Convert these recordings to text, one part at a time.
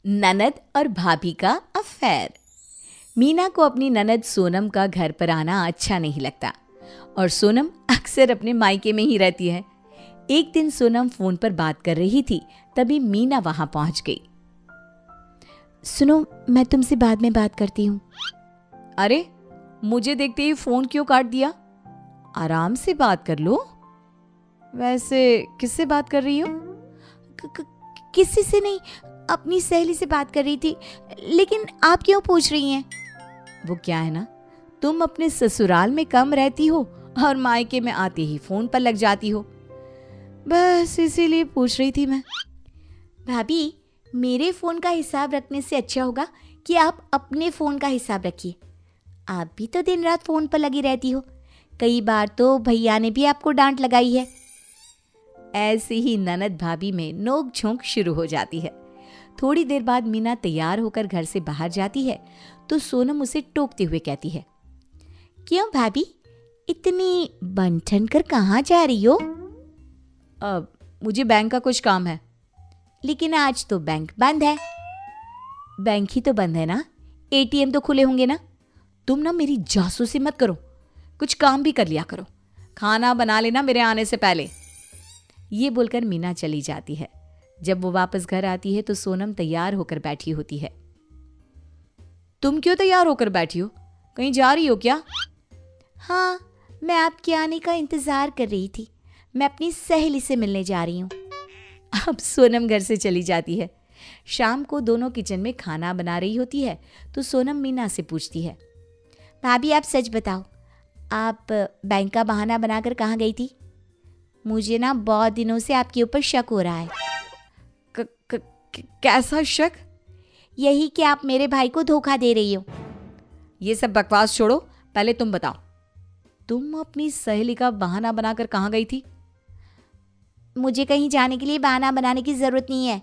ननद और भाभी का अफेयर। मीना को अपनी ननद सोनम का घर पर आना अच्छा नहीं लगता और सोनम अक्सर अपने मायके में ही रहती है। एक दिन सोनम फोन पर बात कर रही थी, तभी मीना वहां पहुंच गई। सुनो, मैं तुमसे बाद में बात करती हूँ। अरे, मुझे देखते ही फोन क्यों काट दिया? आराम से बात कर लो। वैसे किससे बात कर रही हो? किसी से नहीं, अपनी सहेली से बात कर रही थी। लेकिन आप क्यों पूछ रही हैं? वो क्या है ना, तुम अपने ससुराल में कम रहती हो और मायके में आते ही फोन पर लग जाती हो, बस इसीलिए पूछ रही थी मैं। भाभी, मेरे फ़ोन का हिसाब रखने से अच्छा होगा कि आप अपने फ़ोन का हिसाब रखिए। आप भी तो दिन रात फ़ोन पर लगी रहती हो। कई बार तो भैया ने भी आपको डांट लगाई है। ऐसे ही ननद भाभी में नोक झोंक शुरू हो जाती है। थोड़ी देर बाद मीना तैयार होकर घर से बाहर जाती है तो सोनम उसे टोकते हुए कहती है, क्यों भाभी, इतनी बन ठन कर कहाँ जा रही हो? अब मुझे बैंक का कुछ काम है। लेकिन आज तो बैंक बंद है। बैंक ही तो बंद है ना, एटीएम तो खुले होंगे ना। तुम ना मेरी जासूसी मत करो, कुछ काम भी कर लिया करो। खाना बना लेना मेरे आने से पहले। ये बोलकर मीना चली जाती है। जब वो वापस घर आती है तो सोनम तैयार होकर बैठी होती है। तुम क्यों तैयार होकर बैठी हो? कहीं जा रही हो क्या? हाँ, मैं आपके आने का इंतज़ार कर रही थी। मैं अपनी सहेली से मिलने जा रही हूँ। अब सोनम घर से चली जाती है। शाम को दोनों किचन में खाना बना रही होती है तो सोनम मीना से पूछती है, भाभी आप सच बताओ, आप बैंक का बहाना बनाकर कहाँ गई थी? मुझे ना बहुत दिनों से आपके ऊपर शक हो रहा है। कैसा शक? यही कि आप मेरे भाई को धोखा दे रही हो। ये सब बकवास छोड़ो, पहले तुम बताओ, तुम अपनी सहेली का बहाना बनाकर कहाँ गई थी? मुझे कहीं जाने के लिए बहाना बनाने की जरूरत नहीं है।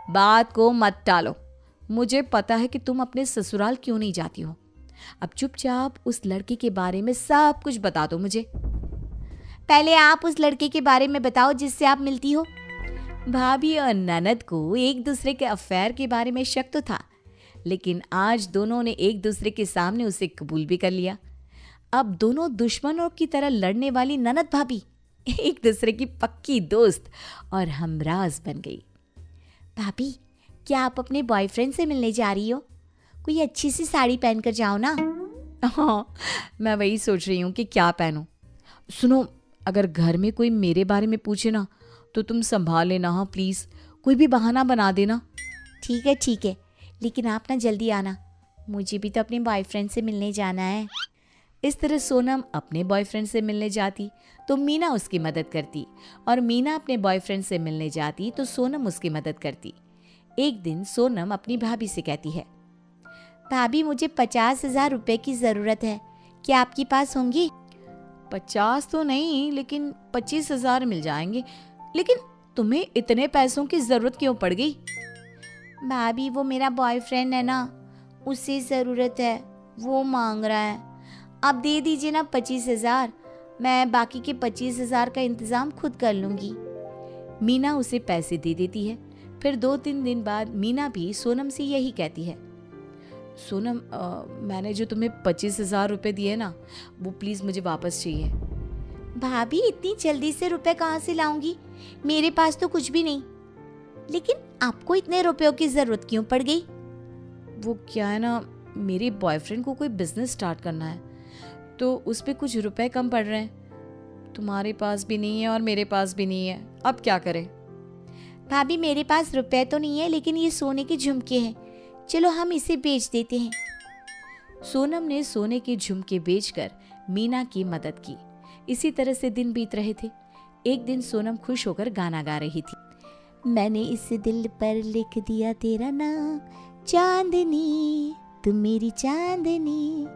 बात को मत टालो, मुझे पता है कि तुम अपने ससुराल क्यों नहीं जाती हो। अब चुपचाप उस लड़के के बारे में सब कुछ बता दो मुझे। पहले आप उस लड़के के बारे में बताओ जिससे आप मिलती हो। भाभी और ननद को एक दूसरे के अफेयर के बारे में शक तो था, लेकिन आज दोनों ने एक दूसरे के सामने उसे कबूल भी कर लिया। अब दोनों दुश्मनों की तरह लड़ने वाली ननद भाभी एक दूसरे की पक्की दोस्त और हमराज बन गई। भाभी, क्या आप अपने बॉयफ्रेंड से मिलने जा रही हो? कोई अच्छी सी साड़ी पहनकर जाओ ना। हाँ, मैं वही सोच रही हूँ कि क्या पहनूं। सुनो, अगर घर में कोई मेरे बारे में पूछे ना तो तुम संभाल लेना। हाँ प्लीज़, कोई भी बहाना बना देना। ठीक है, लेकिन आप ना जल्दी आना, मुझे भी तो अपने बॉयफ्रेंड से मिलने जाना है। इस तरह सोनम अपने बॉयफ्रेंड से मिलने जाती तो मीना उसकी मदद करती, और मीना अपने बॉयफ्रेंड से मिलने जाती तो सोनम उसकी मदद करती। एक दिन सोनम अपनी भाभी से कहती है, भाभी मुझे 50,000 रुपए की ज़रूरत है, क्या आपके पास होंगी? 50 तो नहीं, लेकिन 25,000 मिल जाएंगे। लेकिन तुम्हें इतने पैसों की ज़रूरत क्यों पड़ गई? भाभी, वो मेरा बॉयफ्रेंड है ना, उसे ज़रूरत है, वो मांग रहा है। आप दे दीजिए ना 25,000, मैं बाकी के 25,000 का इंतज़ाम खुद कर लूँगी। मीना उसे पैसे दे देती है। फिर 2-3 दिन बाद मीना भी सोनम से यही कहती है, सोनम, मैंने जो तुम्हें 25,000 रुपये दिए ना, वो प्लीज़ मुझे वापस चाहिए। भाभी, इतनी जल्दी से रुपए कहाँ से लाऊंगी? मेरे पास तो कुछ भी नहीं। लेकिन आपको इतने रुपयों की ज़रूरत क्यों पड़ गई? वो क्या है ना, मेरे बॉयफ्रेंड को कोई बिजनेस स्टार्ट करना है तो उस पर कुछ रुपए कम पड़ रहे हैं। तुम्हारे पास भी नहीं है और मेरे पास भी नहीं है, अब क्या करें? भाभी, मेरे पास रुपए तो नहीं है, लेकिन ये सोने के झुमके हैं, चलो हम इसे बेच देते हैं। सोनम ने सोने के झुमके बेचकर मीना की मदद की। इसी तरह से दिन बीत रहे थे। एक दिन सोनम खुश होकर गाना गा रही थी, मैंने इस दिल पर लिख दिया तेरा नाम, चांदनी तू मेरी चांदनी,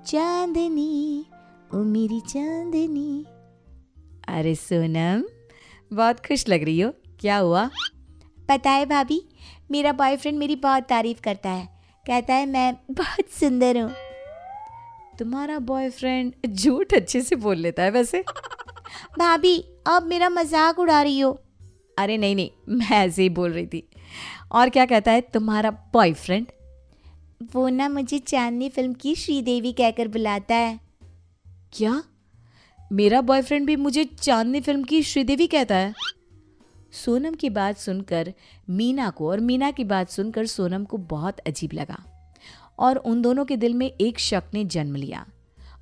चांदनी ओ मेरी चांदनी। अरे सोनम, बहुत खुश लग रही हो, क्या हुआ? पता है भाभी, मेरा बॉयफ्रेंड मेरी बहुत तारीफ करता है, कहता है मैं बहुत सुंदर हूँ। तुम्हारा बॉयफ्रेंड झूठ अच्छे से बोल लेता है वैसे। भाभी, आप मेरा मजाक उड़ा रही हो। अरे नहीं नहीं, मैं ऐसे ही बोल रही थी। और क्या कहता है तुम्हारा बॉयफ्रेंड? वो ना मुझे चांदनी फिल्म की श्रीदेवी कहकर बुलाता है। क्या? मेरा बॉयफ्रेंड भी मुझे चांदनी फिल्म की श्रीदेवी कहता है? सोनम की बात सुनकर मीना को और मीना की बात सुनकर सोनम को बहुत अजीब लगा और उन दोनों के दिल में एक शक ने जन्म लिया।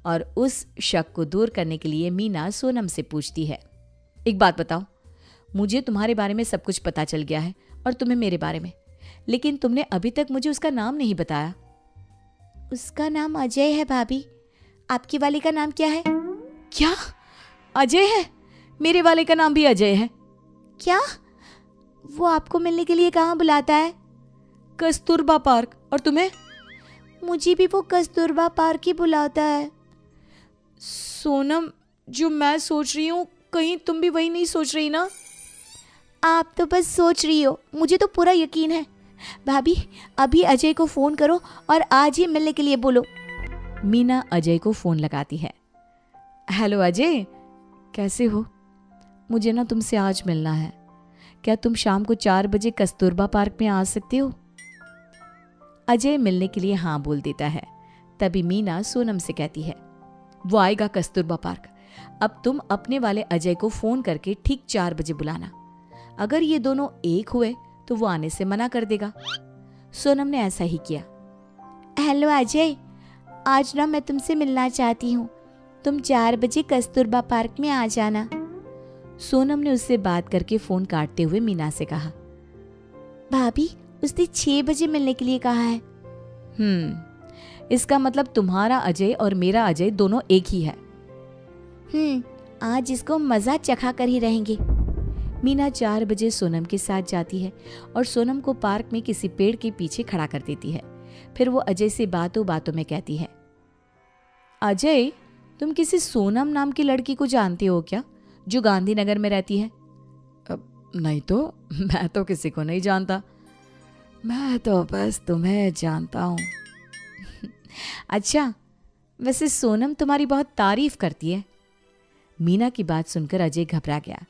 और उस शक को दूर करने के लिए मीना सोनम से पूछती है, एक बात बताओ, मुझे तुम्हारे बारे में सब कुछ पता चल गया है और तुम्हें मेरे बारे में, लेकिन तुमने अभी तक मुझे उसका नाम नहीं बताया। उसका नाम अजय है भाभी। आपकी वाली का नाम क्या है? क्या? अजय है? मेरे वाले का नाम भी अजय है। क्या? वो आपको मिलने के लिए कहाँ बुलाता है? कस्तूरबा पार्क। और तुम्हें? मुझे भी वो कस्तूरबा पार्क ही बुलाता है। सोनम, जो मैं सोच रही हूँ कहीं तुम भी वही नहीं सोच रही ना? आप तो बस सोच रही हो, मुझे तो पूरा यकीन है। भाभी अभी अजय को फ़ोन करो और आज ही मिलने के लिए बोलो। मीना अजय को फ़ोन लगाती है। हेलो अजय, कैसे हो? मुझे ना तुमसे आज मिलना है। क्या तुम शाम को 4 बजे कस्तूरबा पार्क में आ सकते हो? अजय मिलने के लिए हाँ बोल देता है। तभी मीना सोनम से कहती है, वो आएगा कस्तूरबा पार्क। अब तुम अपने वाले अजय को फ़ोन करके ठीक 4 बजे बुलाना। अगर ये दोनों एक हुए तो वो आने से मना कर देगा। सोनम ने ऐसा ही किया। हेलो अजय, आज ना मैं तुमसे मिलना चाहती हूँ। तुम 4 बजे कस्तूरबा पार्क में आ जाना। सोनम ने उससे बात करके फ़ोन काटते हुए मीना से कहा, भाभी उसने 6 बजे मिलने के लिए कहा है। इसका मतलब तुम्हारा अजय और मेरा अजय दोनों एक ही है। आज इसको मज़ा चखा कर ही रहेंगे। मीना 4 बजे सोनम के साथ जाती है और सोनम को पार्क में किसी पेड़ के पीछे खड़ा कर देती है। फिर वो अजय से बातों बातों में कहती है, अजय, तुम किसी सोनम नाम की लड़की को जानती हो क्या, जो गांधीनगर में रहती है? नहीं तो, मैं तो किसी को नहीं जानता। मैं तो बस तुम्हें जानता हूँ। अच्छा, वैसे सोनम तुम्हारी बहुत तारीफ करती है। मीना की बात सुनकर अजय घबरा गया।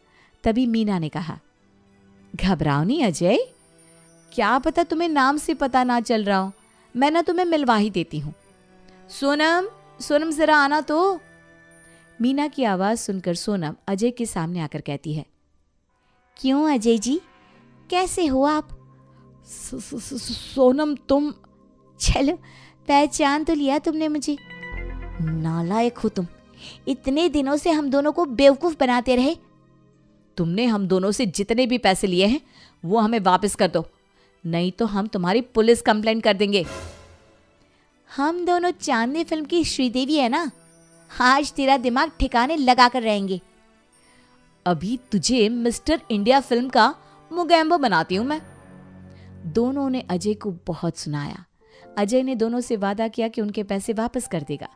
तभी मीना ने कहा, घबराओ नहीं अजय, क्या पता तुम्हें नाम से पता ना चल रहा हो, मैं ना तुम्हें मिलवा ही देती हूँ। सोनम, सोनम जरा आना तो। मीना की आवाज़ सुनकर सोनम अजय के सामने आकर कहती है, क्यों अजय जी, कैसे हो आप? सोनम तुम। चलो, पहचान तो लिया तुमने मुझे। नालायक हो तुम, इतने दिनों से हम दोनों को बेवकूफ़ बनाते रहे। तुमने हम दोनों से जितने भी पैसे लिए हैं वो हमें वापस कर दो, नहीं तो हम तुम्हारी पुलिस कंप्लेंट कर देंगे। हम दोनों चांदनी फिल्म की श्रीदेवी है ना, आज तेरा दिमाग ठिकाने लगा कर रहेंगे। अभी तुझे मिस्टर इंडिया फिल्म का मुगैम्बो बनाती हूं मैं। दोनों ने अजय को बहुत सुनाया। अजय ने दोनों से वादा किया कि उनके पैसे वापस कर देगा।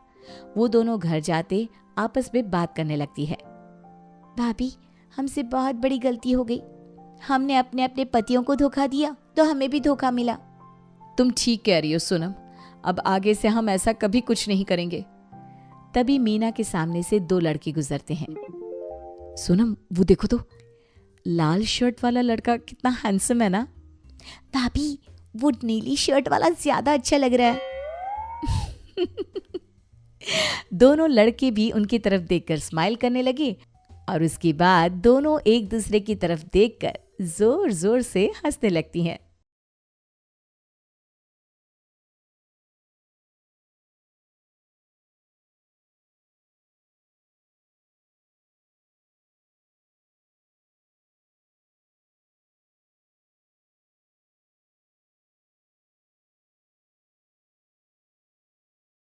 वो दोनों घर जाते आपस में बात करने लगती है। भाभी, हमसे बहुत बड़ी गलती हो गई। हमने अपने अपने पतियों को धोखा दिया तो हमें भी धोखा मिला। तुम ठीक कह रही हो सोनम, अब आगे से हम ऐसा कभी कुछ नहीं करेंगे। तभी मीना के सामने से 2 लड़के गुजरते हैं। सोनम, वो देखो तो, लाल शर्ट वाला लड़का कितना हैंडसम है ना। भाभी, वो नीली शर्ट वाला ज्यादा अच्छा लग रहा है। दोनों लड़के भी उनकी तरफ देखकर स्माइल करने लगे और उसके बाद दोनों एक दूसरे की तरफ देखकर जोर जोर से हंसने लगती हैं।